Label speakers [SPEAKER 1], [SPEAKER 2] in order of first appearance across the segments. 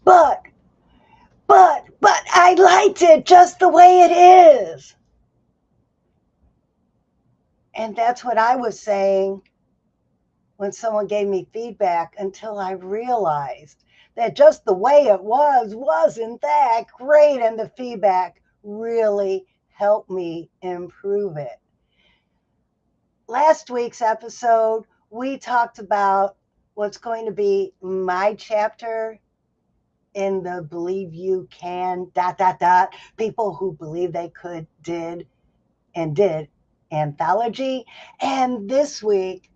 [SPEAKER 1] but, but I liked it just the way it is. And that's what I was saying when someone gave me feedback until I realized that just the way it wasn't that great. And the feedback really helped me improve it. Last week's episode, we talked about what's going to be my chapter in the Believe You Can, people who believe they could, did anthology. And this week,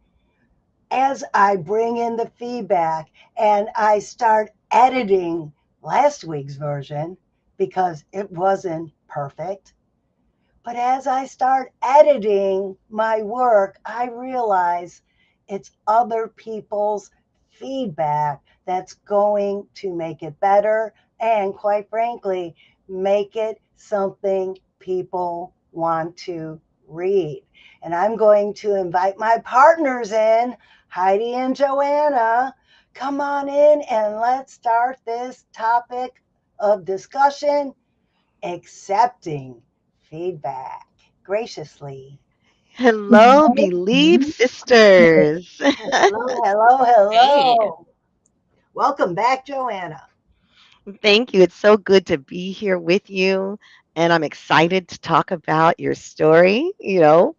[SPEAKER 1] as I bring in the feedback and I start editing last week's version because it wasn't perfect, but as I start editing my work, I realize it's other people's feedback that's going to make it better and, quite frankly, make it something people want to read. And I'm going to invite my partners in, Heidi and Joanna. Come on in and let's start this topic of discussion, accepting feedback graciously.
[SPEAKER 2] Hello, Believe Sisters.
[SPEAKER 1] Hello, hello,
[SPEAKER 3] Hey.
[SPEAKER 1] hello. Welcome back, Joanna.
[SPEAKER 2] Thank you. It's so good to be here with you. And I'm excited to talk about your story,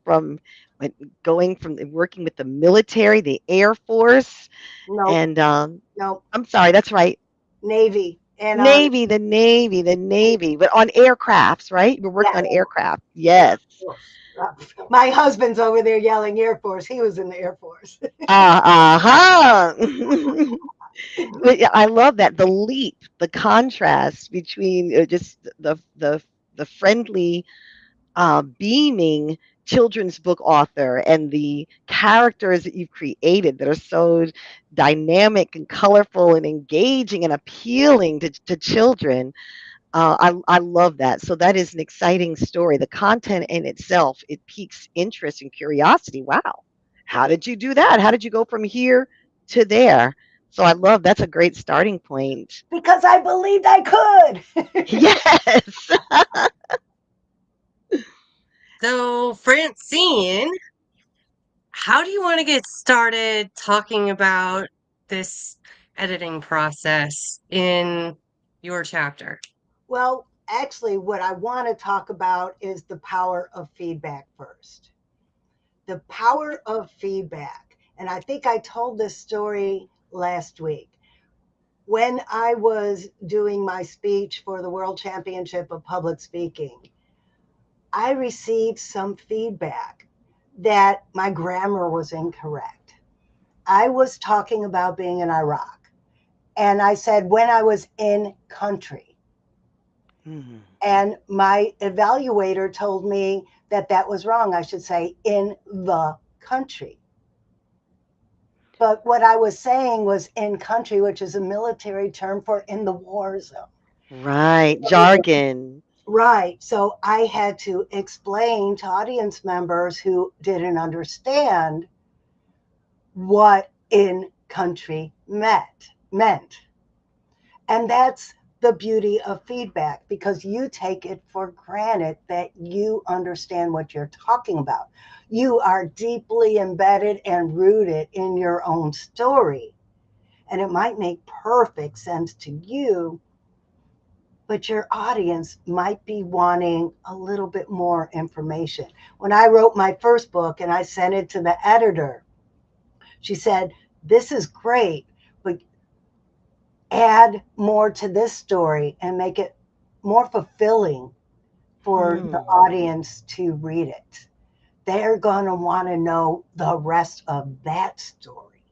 [SPEAKER 2] from when- going from working with the military, the Air Force,
[SPEAKER 1] Nope,
[SPEAKER 2] and
[SPEAKER 1] nope.
[SPEAKER 2] I'm sorry, that's right.
[SPEAKER 1] Navy and Army.
[SPEAKER 2] The Navy, but on aircrafts, right? You're working
[SPEAKER 1] Yeah,
[SPEAKER 2] on aircraft.
[SPEAKER 1] yeah,
[SPEAKER 2] Yes.
[SPEAKER 1] of course. My husband's over there yelling Air Force. He was in the Air Force.
[SPEAKER 2] Uh-huh. But yeah, I love that the leap, the contrast between just the friendly, beaming children's book author and the characters that you've created that are so dynamic and colorful and engaging and appealing to children. I love that. So that is an exciting story. The content in itself, it piques interest and curiosity. Wow, how did you do that? How did you go from here to there? So I love that's a great starting point.
[SPEAKER 1] Because I believed I could.
[SPEAKER 2] Yes.
[SPEAKER 3] So, Francine, how do you want to get started talking about this editing process in your chapter?
[SPEAKER 1] Well, actually, what I want to talk about is the power of feedback first. The power of feedback. And I think I told this story last week. When I was doing my speech for the World Championship of Public Speaking, I received some feedback that my grammar was incorrect. I was talking about being in Iraq, and I said when I was in country.
[SPEAKER 2] Mhm.
[SPEAKER 1] And my evaluator told me that that was wrong. I should say in the country. But what I was saying was in country, which is a military term for in the war zone.
[SPEAKER 2] Right. Jargon.
[SPEAKER 1] Right. So I had to explain to audience members who didn't understand what in country meant. And that's the beauty of feedback because you take it for granted that you understand what you're talking about. You are deeply embedded and rooted in your own story. And it might make perfect sense to you, but your audience might be wanting a little bit more information. When I wrote my first book and I sent it to the editor, she said, "This is great, but add more to this story and make it more fulfilling for the
[SPEAKER 2] Hmm.
[SPEAKER 1] audience to read it. They're going to want to know the rest of that story."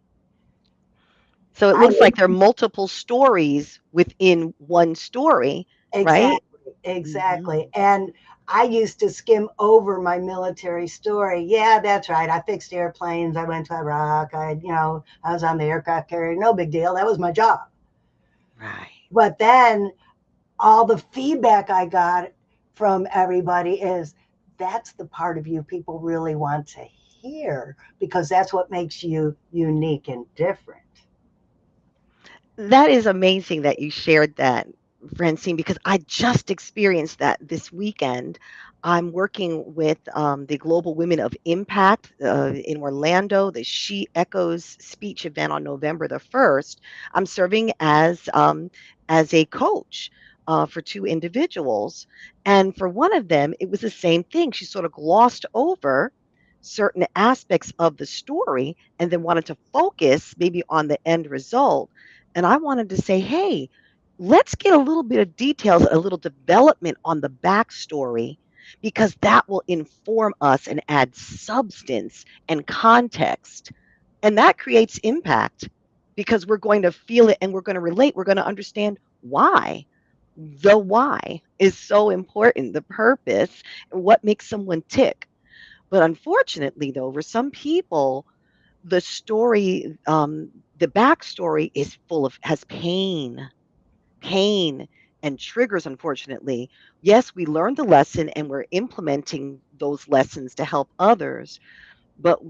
[SPEAKER 2] So it
[SPEAKER 1] I
[SPEAKER 2] looks like there are multiple stories within one story, right?
[SPEAKER 1] Exactly, exactly.
[SPEAKER 2] Mhm.
[SPEAKER 1] And I used to skim over my military story. Yeah, that's right. I fixed airplanes. I went to Iraq. I was on the aircraft carrier. No big deal. That was my job.
[SPEAKER 2] Right.
[SPEAKER 1] But then all the feedback I got from everybody is that's the part of you people really want to hear because that's what makes you unique and different.
[SPEAKER 2] That is amazing that you shared that, Francine, because I just experienced that this weekend. I'm working with the Global Women of Impact in Orlando, the She Echoes speech event on November the 1st. I'm serving as a coach for two individuals. And for one of them, it was the same thing. She sort of glossed over certain aspects of the story and then wanted to focus maybe on the end result. And I wanted to say, hey, let's get a little bit of details, a little development on the backstory, because that will inform us and add substance and context. And that creates impact because we're going to feel it and we're going to relate. We're going to understand why. The why is so important, the purpose, and what makes someone tick. But unfortunately, though, for some people, the story, the backstory is full of has pain and triggers. Unfortunately, yes, we learned the lesson and we're implementing those lessons to help others. But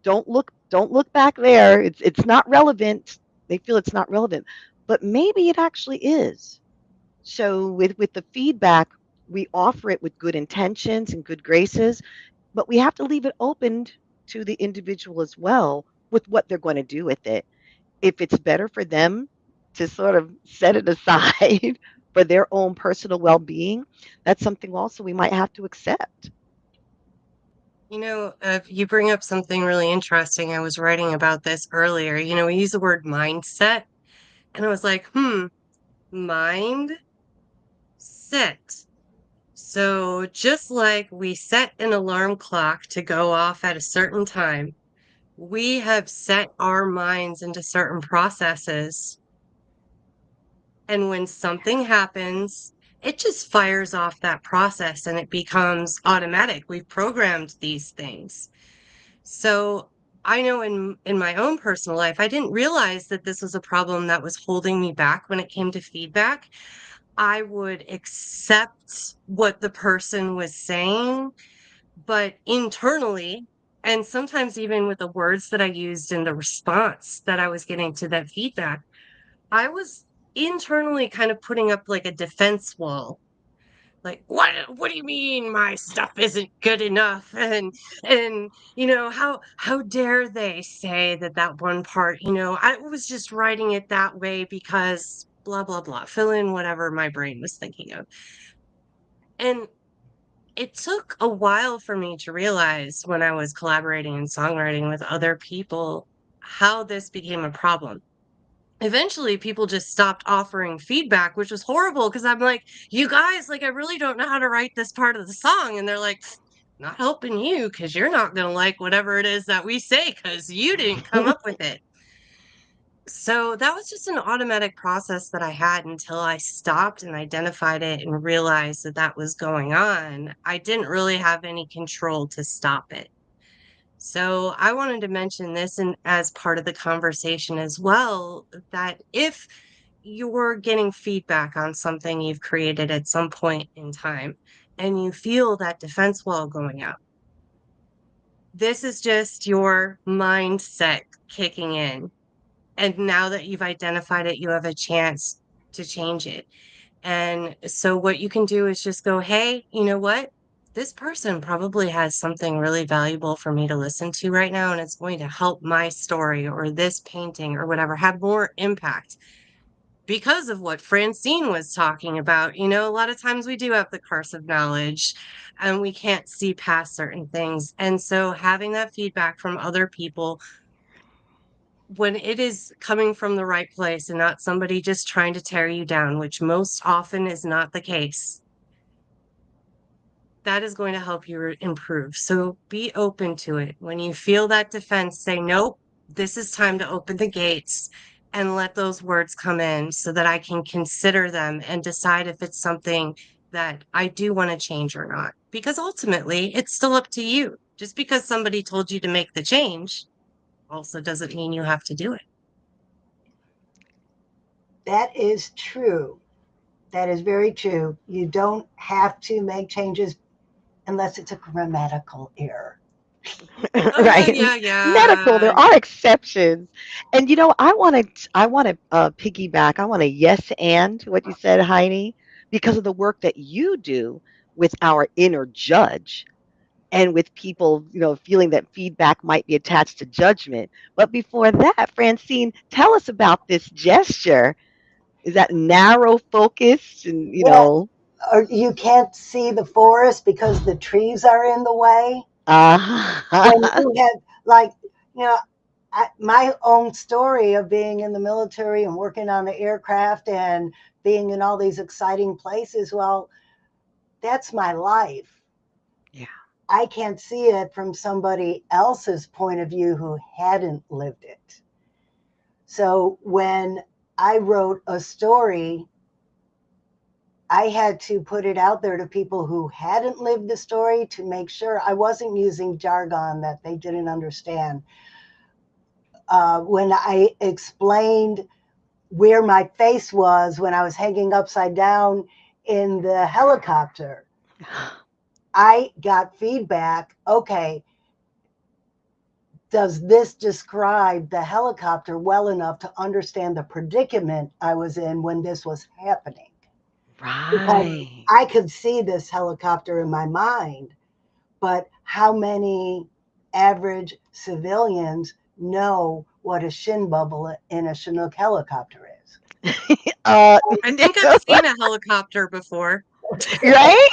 [SPEAKER 2] don't look back there. It's not relevant. They feel it's not relevant, but maybe it actually is. So with the feedback, we offer it with good intentions and good graces, but we have to leave it open to the individual as well with what they're going to do with it. If it's better for them to sort of set it aside for their own personal well-being, that's something also we might have to accept.
[SPEAKER 3] You bring up something really interesting. I was writing about this earlier. We use the word mindset, and I was like, mind set. So just like we set an alarm clock to go off at a certain time, we have set our minds into certain processes. And when something happens, it just fires off that process and it becomes automatic. We've programmed these things. So I know in my own personal life, I didn't realize that this was a problem that was holding me back when it came to feedback. I would accept what the person was saying, but internally, and sometimes even with the words that I used in the response that I was getting to that feedback, I was internally kind of putting up like a defense wall. Like, what do you mean my stuff isn't good enough? And how dare they say that one part, I was just writing it that way because blah blah blah. Fill in whatever my brain was thinking of. And it took a while for me to realize when I was collaborating and songwriting with other people how this became a problem. Eventually, people just stopped offering feedback, which was horrible because I'm like, you guys, like, I really don't know how to write this part of the song. And they're like, not helping you because you're not going to like whatever it is that we say because you didn't come up with it. So that was just an automatic process that I had until I stopped and identified it and realized that that was going on. I didn't really have any control to stop it. So I wanted to mention this and as part of the conversation as well, that if you're getting feedback on something you've created at some point in time and you feel that defense wall going up, this is just your mindset kicking in. And now that you've identified it, you have a chance to change it. And so what you can do is just go, hey, you know what? This person probably has something really valuable for me to listen to right now, and it's going to help my story or this painting or whatever have more impact because of what Francine was talking about. A lot of times we do have the curse of knowledge and we can't see past certain things. And so having that feedback from other people when it is coming from the right place and not somebody just trying to tear you down, which most often is not the case, that is going to help you improve. So be open to it. When you feel that defense, say, nope, this is time to open the gates and let those words come in so that I can consider them and decide if it's something that I do want to change or not. Because ultimately, it's still up to you. Just because somebody told you to make the change also doesn't mean you have to do it.
[SPEAKER 1] That is true. That is very true. You don't have to make changes unless it's a grammatical error.
[SPEAKER 2] Right? Medical, there
[SPEAKER 3] Yeah.
[SPEAKER 2] are exceptions. And I want to piggyback. I want to yes and what you said, Heidi, because of the work that you do with our inner judge and with people, feeling that feedback might be attached to judgment. But before that, Francine, tell us about this gesture. Is that narrow focus and,
[SPEAKER 1] Yeah, or you can't see the forest because the trees are in the way. When
[SPEAKER 2] uh,
[SPEAKER 1] you have, like, you know, my own story of being in the military and working on the aircraft and being in all these exciting places, well, that's my life.
[SPEAKER 2] yeah.
[SPEAKER 1] I can't see it from somebody else's point of view who hadn't lived it. So when I wrote a story, I had to put it out there to people who hadn't lived the story to make sure I wasn't using jargon that they didn't understand. When I explained where my face was when I was hanging upside down in the helicopter, I got feedback. Okay, does this describe the helicopter well enough to understand the predicament I was in when this was happening? Because
[SPEAKER 2] Right.
[SPEAKER 1] I could see this helicopter in my mind, but how many average civilians know what a shin bubble in a Chinook helicopter is?
[SPEAKER 2] uh,
[SPEAKER 3] I think I've seen a helicopter before.
[SPEAKER 2] right?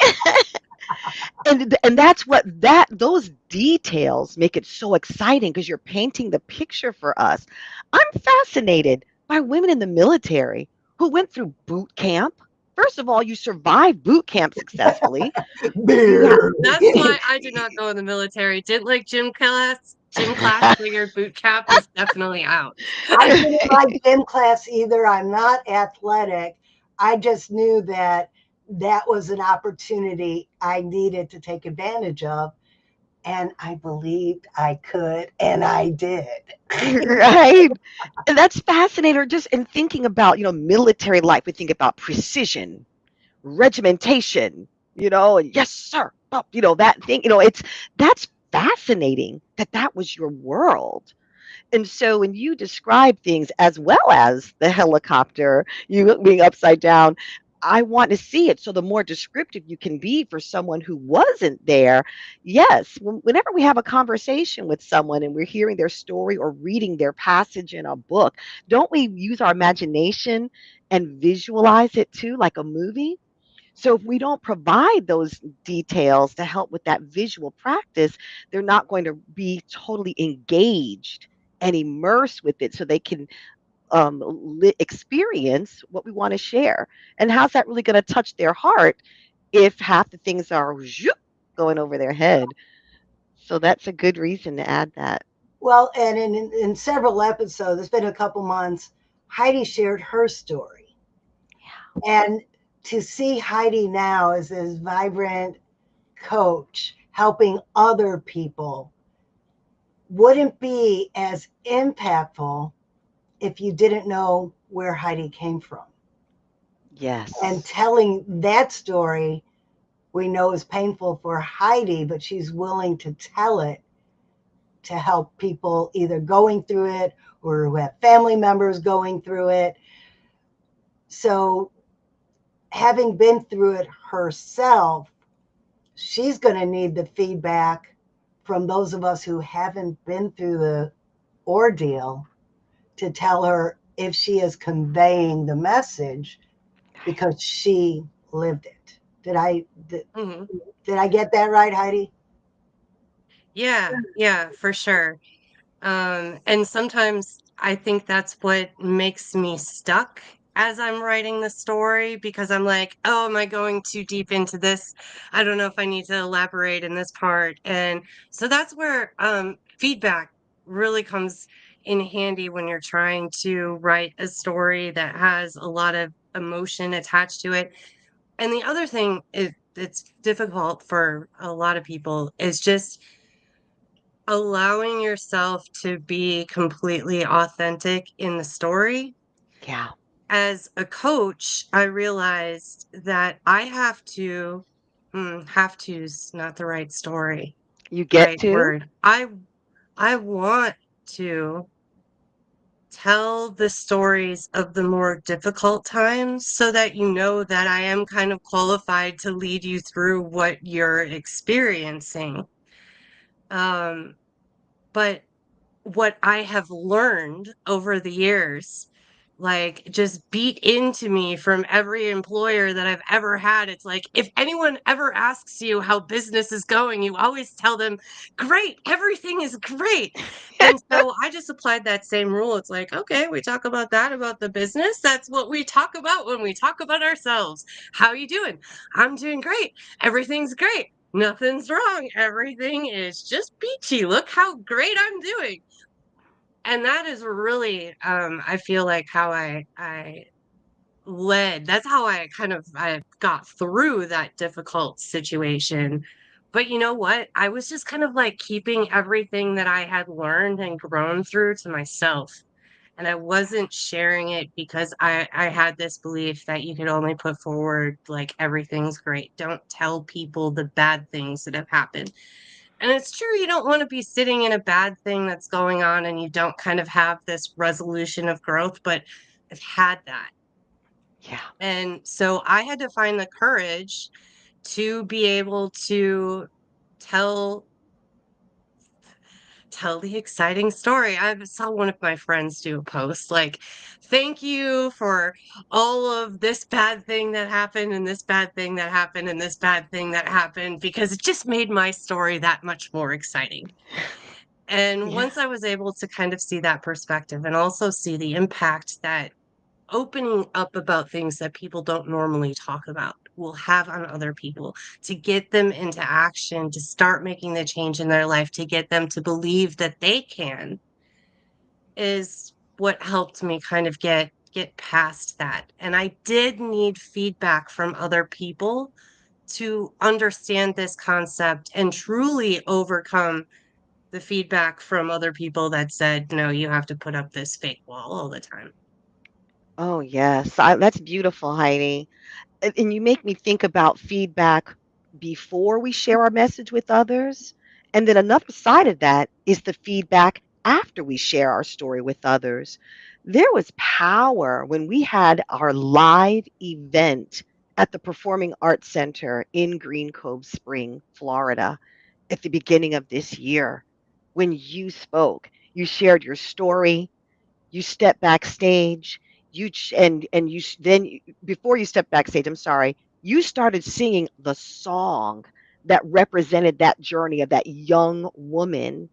[SPEAKER 2] And that's what that those details make it so exciting because you're painting the picture for us. I'm fascinated by women in the military who went through boot camp. First of all, you survived boot camp successfully. You
[SPEAKER 3] That's why I did not go in the military. Didn't like gym class. Gym class, figured boot camp was definitely out.
[SPEAKER 1] I didn't like gym class either. I'm not athletic. I just knew that that was an opportunity I needed to take advantage of. And I believed I could, and I did.
[SPEAKER 2] right. And that's fascinating. Or just in thinking about, military life, we think about precision, regimentation, and yes, sir. That thing, that's fascinating that that was your world. And so when you describe things as well as the helicopter, you being upside down, I want to see it. So the more descriptive you can be for someone who wasn't there, yes, whenever we have a conversation with someone and we're hearing their story or reading their passage in a book, don't we use our imagination and visualize it too, like a movie? So if we don't provide those details to help with that visual practice, they're not going to be totally engaged and immersed with it so they can experience what we want to share. And how's that really going to touch their heart if half the things are zoop, going over their head? So that's a good reason to add that.
[SPEAKER 1] Well, and in several episodes, it's been a couple months, Heidi shared her story. And to see Heidi now as this vibrant coach helping other people wouldn't be as impactful if you didn't know where Heidi came from. And
[SPEAKER 2] Yes.
[SPEAKER 1] telling that story, we know is painful for Heidi, but she's willing to tell it to help people either going through it or who have family members going through it. So, having been through it herself, she's going to need the feedback from those of us who haven't been through the ordeal to tell her if she is conveying the message because she lived it.
[SPEAKER 3] Mhm.
[SPEAKER 1] Did I get that right, Heidi?
[SPEAKER 3] Yeah, for sure. And sometimes I think that's what makes me stuck as I'm writing the story because I'm like, oh, am I going too deep into this? I don't know if I need to elaborate in this part. And so that's where feedback really comes in handy when you're trying to write a story that has a lot of emotion attached to it. And the other thing is it's difficult for a lot of people is just allowing yourself to be completely authentic in the story.
[SPEAKER 2] Yeah.
[SPEAKER 3] As a coach, I realized that I have to's not the right story.
[SPEAKER 2] You get
[SPEAKER 3] right
[SPEAKER 2] to?
[SPEAKER 3] word. I want to tell the stories of the more difficult times so that you know that I am kind of qualified to lead you through what you're experiencing. Um, but what I have learned over the years, like just beat into me from every employer that I've ever had. It's like, if anyone ever asks you how business is going, you always tell them, great, everything is great. And so I just applied that same rule. It's like, okay, we talk about that, about the business. That's what we talk about when we talk about ourselves. How you doing? I'm doing great. Everything's great. Nothing's wrong. Everything is just peachy. Look how great I'm doing. And that is really, I feel like how I led. That's how I got through that difficult situation. But you know what? I was just kind of like keeping everything that I had learned and grown through to myself. And I wasn't sharing it because I had this belief that you could only put forward like everything's great. Don't tell people the bad things that have happened. And it's true, you don't want to be sitting in a bad thing that's going on and you don't kind of have this resolution of growth, but I've had that.
[SPEAKER 2] Yeah.
[SPEAKER 3] And so I had to find the courage to be able to tell tell the exciting story. I saw one of my friends do a post like, thank you for all of this bad thing that happened and this bad thing that happened and this bad thing that happened because it just made my story that much more exciting. And
[SPEAKER 2] Yeah.
[SPEAKER 3] once I was able to kind of see that perspective and also see the impact that opening up about things that people don't normally talk about will have on other people, to get them into action, to start making the change in their life, to get them to believe that they can, is what helped me kind of get past that. And I did need feedback from other people to understand this concept and truly overcome the feedback from other people that said, no, you have to put up this fake wall all the time.
[SPEAKER 2] Oh, yes. That's beautiful, Heidi. And you make me think about feedback before we share our message with others. And then another side of that is the feedback after we share our story with others. There was power when we had our live event at the Performing Arts Center in Green Cove Spring, Florida, at the beginning of this year. When you spoke, you shared your story, you step backstage, and before you step backstage, I'm sorry, you started singing the song that represented that journey of that young woman.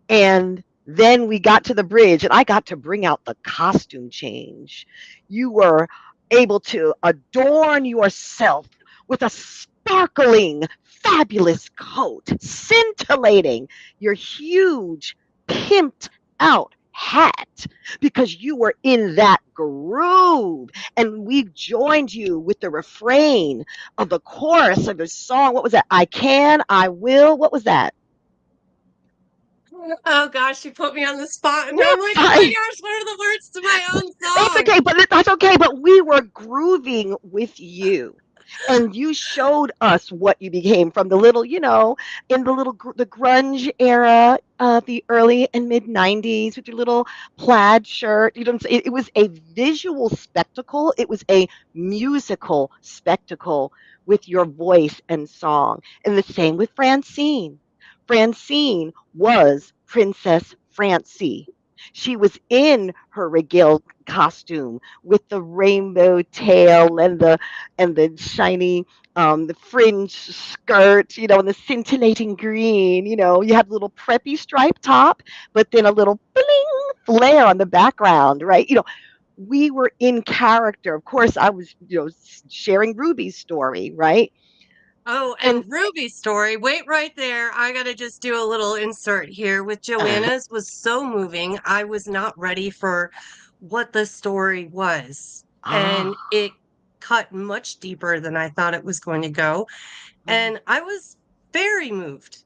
[SPEAKER 2] And then we got to the bridge and I got to bring out the costume change. You were able to adorn yourself with a sparkling, fabulous coat, scintillating your huge, pimped out hat because you were in that groove. And we joined you with the refrain of the chorus of the song. What was that? I can, I will. What was that?
[SPEAKER 3] Oh gosh, you put me on the spot, and I'm
[SPEAKER 2] Whoops,
[SPEAKER 3] like, oh my
[SPEAKER 2] sorry.
[SPEAKER 3] gosh, what are the words to my own
[SPEAKER 2] It's
[SPEAKER 3] song?
[SPEAKER 2] okay, but that's okay. But we were grooving with you. And you showed us what you became from the little, in the the grunge era of the early and mid 90s with your little plaid shirt. You know what I'm saying? It was a visual spectacle. It was a musical spectacle with your voice and song. And the same with Francine. Francine was Princess Francie. She was in her regal costume with the rainbow tail and the shiny the fringe skirt, and the scintillating green. You had a little preppy striped top, but then a little bling flare on the background, right? We were in character. Of course, I was, sharing Ruby's story, right?
[SPEAKER 3] Oh,
[SPEAKER 2] And
[SPEAKER 3] and Ruby's story, wait right there. I gotta just do a little insert here with Joanna's was so moving. I was not ready for what the story was. And
[SPEAKER 2] ah,
[SPEAKER 3] it cut much deeper than I thought it was going to go.
[SPEAKER 2] mm,
[SPEAKER 3] And I was very moved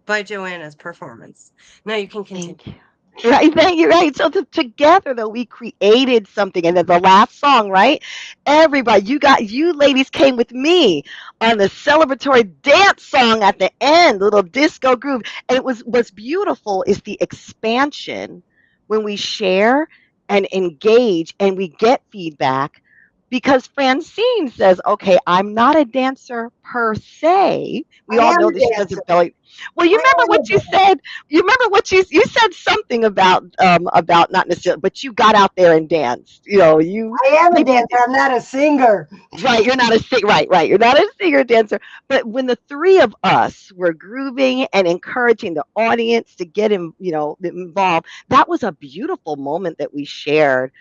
[SPEAKER 3] by Joanna's performance. Now you can continue.
[SPEAKER 2] thank you. Right, thank you. Right. So together, though, we created something, and then the last song, right? Everybody, you ladies came with me on the celebratory dance song at the end, little disco groove, and it was what's beautiful is the expansion when we share and engage, and we get feedback. Because Francine says, "Okay, I'm not a dancer per se." We
[SPEAKER 1] I
[SPEAKER 2] all
[SPEAKER 1] am
[SPEAKER 2] know
[SPEAKER 1] a
[SPEAKER 2] that she does a
[SPEAKER 1] dancer.
[SPEAKER 2] belly. Well, you
[SPEAKER 1] I
[SPEAKER 2] remember
[SPEAKER 1] am a
[SPEAKER 2] what you
[SPEAKER 1] dancer.
[SPEAKER 2] said. You remember what you said something about not necessarily, but you got out there and danced. You
[SPEAKER 1] I am a
[SPEAKER 2] maybe
[SPEAKER 1] dancer. I'm not a singer.
[SPEAKER 2] right. You're not a sing right. You're not a singer dancer. But when the three of us were grooving and encouraging the audience to get involved, that was a beautiful moment that we shared,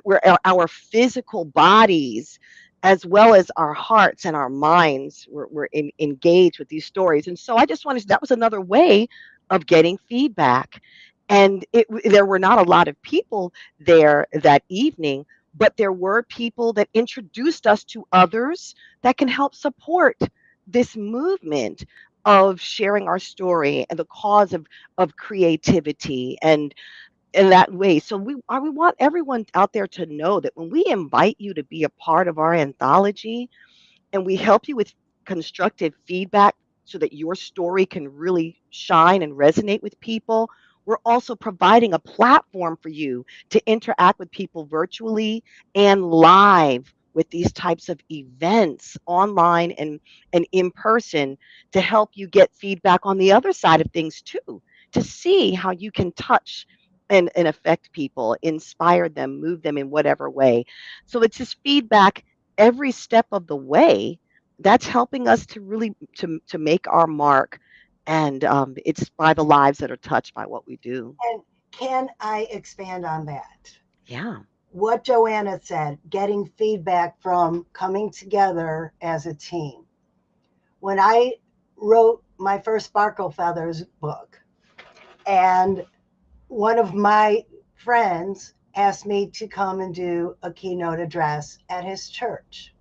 [SPEAKER 2] where our physical bodies as well as our hearts and our minds were engaged with these stories. And so I just wanted that was another way of getting feedback. And there were not a lot of people there that evening, but there were people that introduced us to others that can help support this movement of sharing our story and the cause of creativity and in that way. So we want everyone out there to know that when we invite you to be a part of our anthology and we help you with constructive feedback so that your story can really shine and resonate with people, we're also providing a platform for you to interact with people virtually and live with these types of events online and in person to help you get feedback on the other side of things too, to see how you can touch and affect people, inspire them, move them in whatever way. So it's just feedback every step of the way that's helping us to really to make our mark, and it's by the lives that are touched by what we do.
[SPEAKER 1] And can I expand on that?
[SPEAKER 2] Yeah.
[SPEAKER 1] What Joanna said, getting feedback from coming together as a team. When I wrote my first Sparkle Feathers book, and one of my friends asked me to come and do a keynote address at his church.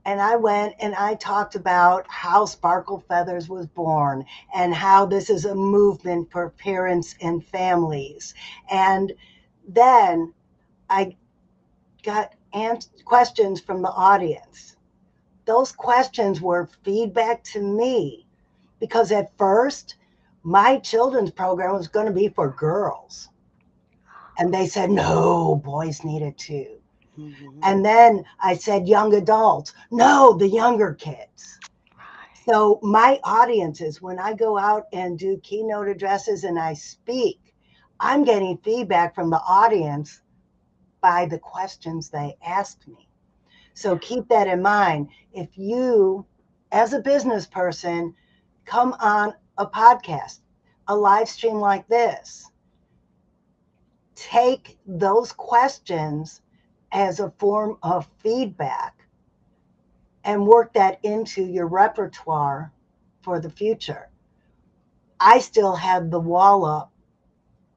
[SPEAKER 1] And I went and I talked about how Sparkle Feathers was born and how this is a movement for parents and families. And then I got questions from the audience. Those questions were feedback to me because at first, my children's program was going to be for girls. And they said, no, boys need it too.
[SPEAKER 2] Hmm.
[SPEAKER 1] And then I said, young adults. No, the younger kids.
[SPEAKER 2] Right.
[SPEAKER 1] So, my audiences, when I go out and do keynote addresses and I speak, I'm getting feedback from the audience by the questions they ask me. So, keep that in mind. If you, as a business person, come on a podcast, a live stream like this, take those questions as a form of feedback and work that into your repertoire for the future. I still have the wall up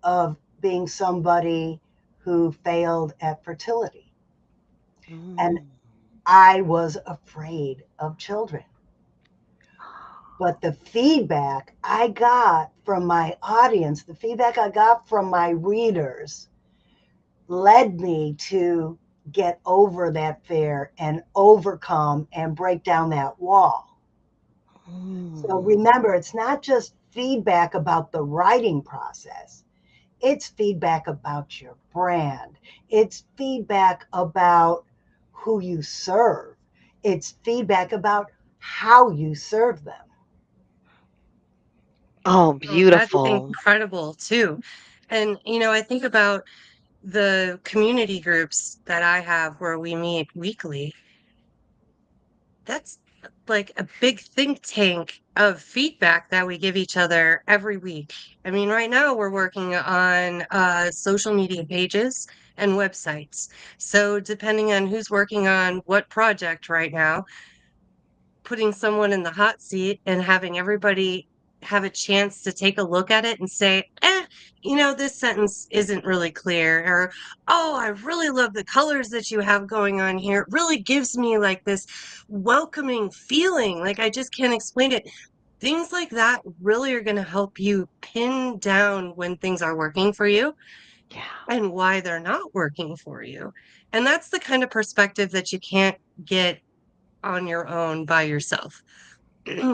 [SPEAKER 1] of being somebody who failed at fertility. And
[SPEAKER 2] Mm.
[SPEAKER 1] I was afraid of children. But the feedback I got from my audience, the feedback I got from my readers, led me to get over that fear and overcome and break down that wall. So
[SPEAKER 2] Mm.
[SPEAKER 1] remember, it's not just feedback about the writing process, it's feedback about your brand, it's feedback about who you serve, it's feedback about how you serve them.
[SPEAKER 2] Oh,
[SPEAKER 3] Oh, that's
[SPEAKER 2] beautiful.
[SPEAKER 3] incredible too. And, I think about the community groups that I have where we meet weekly. That's like a big think tank of feedback that we give each other every week. I mean, right now we're working on social media pages and websites. So, depending on who's working on what project right now, putting someone in the hot seat and having everybody have a chance to take a look at it and say, this sentence isn't really clear. Or, oh, I really love the colors that you have going on here. It really gives me like this welcoming feeling. Like I just can't explain it. things like that really are going to help you pin down when things are working for you
[SPEAKER 2] Yeah.
[SPEAKER 3] and why they're not working for you. And that's the kind of perspective that you can't get on your own by yourself.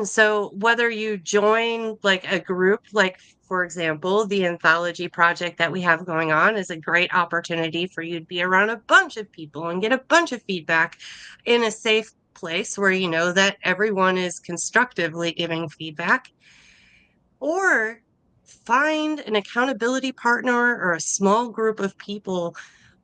[SPEAKER 3] So whether you join like a group, like for example, the anthology project that we have going on is a great opportunity for you to be around a bunch of people and get a bunch of feedback in a safe place where you know that everyone is constructively giving feedback, or find an accountability partner or a small group of people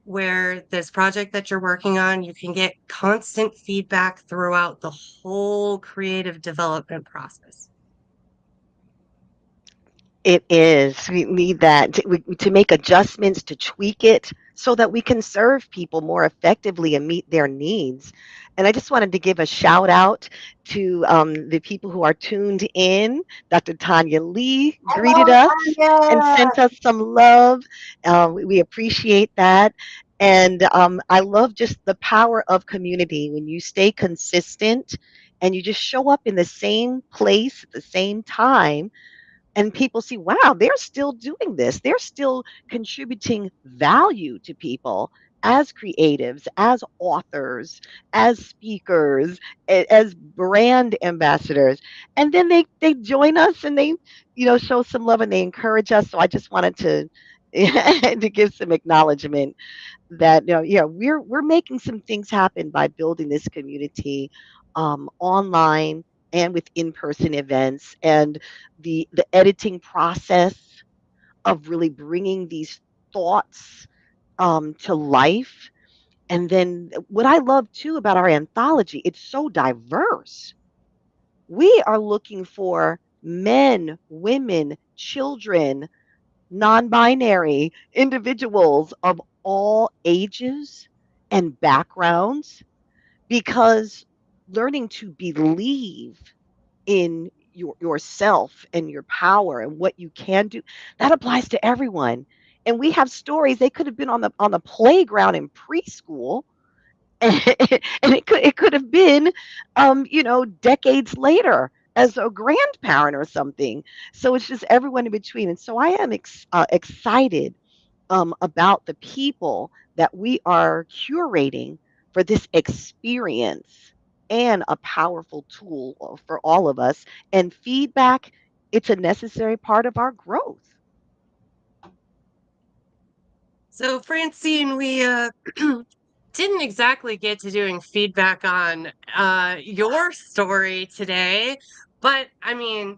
[SPEAKER 3] where this project that you're working on, you can get constant feedback throughout the whole creative development process.
[SPEAKER 2] It is. We need that to make adjustments, to tweak it so that we can serve people more effectively and meet their needs. And I just wanted to give a shout out to the people who are tuned in. Dr. Tanya Lee greeted
[SPEAKER 1] Hello,
[SPEAKER 2] us and
[SPEAKER 1] Tanya.
[SPEAKER 2] sent us some love. We appreciate that. And I love just the power of community when you stay consistent and you just show up in the same place at the same time, and people see, wow, they're still doing this. They're still contributing value to people as creatives, as authors, as speakers, as brand ambassadors. And then they join us and they, show some love and they encourage us. So I just wanted to to give some acknowledgement that, yeah, we're making some things happen by building this community online and with in-person events, and the editing process of really bringing these thoughts to life. And then what I love too about our anthology, it's so diverse. We are looking for men, women, children, non-binary individuals of all ages and backgrounds, because learning to believe in yourself and your power and what you can do, that applies to everyone. And we have stories, they could have been on the playground in preschool, and it could have been decades later as a grandparent or something. So it's just everyone in between. And so I am excited about the people that we are curating for this experience, and a powerful tool for all of us. And feedback, it's a necessary part of our growth.
[SPEAKER 3] So Francine, we didn't exactly get to doing feedback on your story today, but I mean,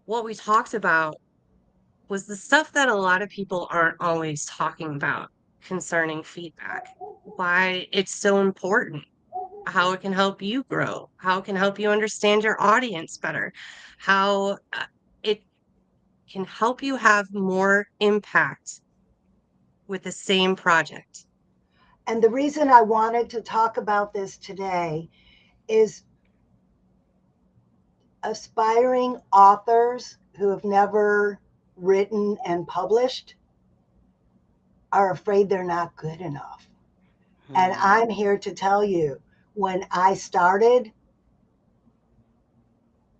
[SPEAKER 3] what we talked about was the stuff that a lot of people aren't always talking about concerning feedback. Why it's so important, how it can help you grow, how it can help you understand your audience better, how it can help you have more impact with the same project.
[SPEAKER 1] And the reason I wanted to talk about this today is aspiring authors who have never written and published are afraid they're not good enough. And I'm here to tell you, when I started,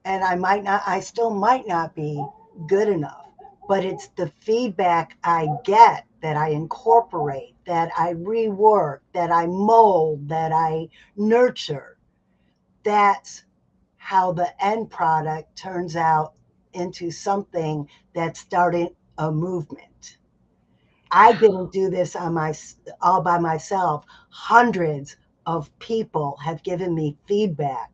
[SPEAKER 1] and I still might not be good enough, but it's the feedback I get that I incorporate, that I rework, that I mold, that I nurture. That's how the end product turns out into something that's starting a movement. I didn't do this all by myself. Hundreds of people have given me feedback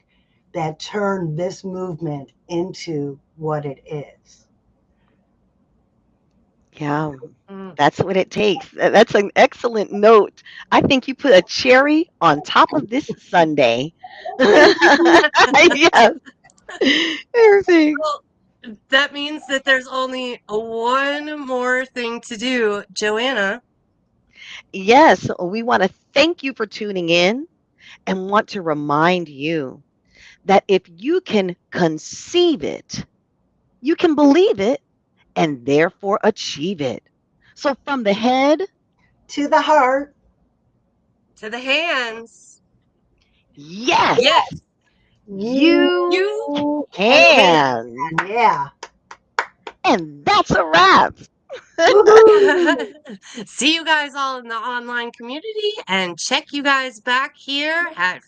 [SPEAKER 1] that turned this movement into what it is.
[SPEAKER 2] Yeah,
[SPEAKER 3] Mm.
[SPEAKER 2] that's what it takes. That's an excellent note. I think you put a cherry on top of this sundae. Yes. Everything.
[SPEAKER 3] Well, that means that there's only one more thing to do. Joanna,
[SPEAKER 2] Yes, we want to thank you for tuning in and want to remind you that if you can conceive it, you can believe it and therefore achieve it. So from the head,
[SPEAKER 1] To the heart,
[SPEAKER 3] to the hands.
[SPEAKER 2] yes,
[SPEAKER 3] Yes,
[SPEAKER 1] you
[SPEAKER 2] you
[SPEAKER 3] you
[SPEAKER 2] And
[SPEAKER 1] Yeah.
[SPEAKER 2] and that's a wrap.
[SPEAKER 1] Woohoo.
[SPEAKER 3] See you guys all in the online community and check you guys back here at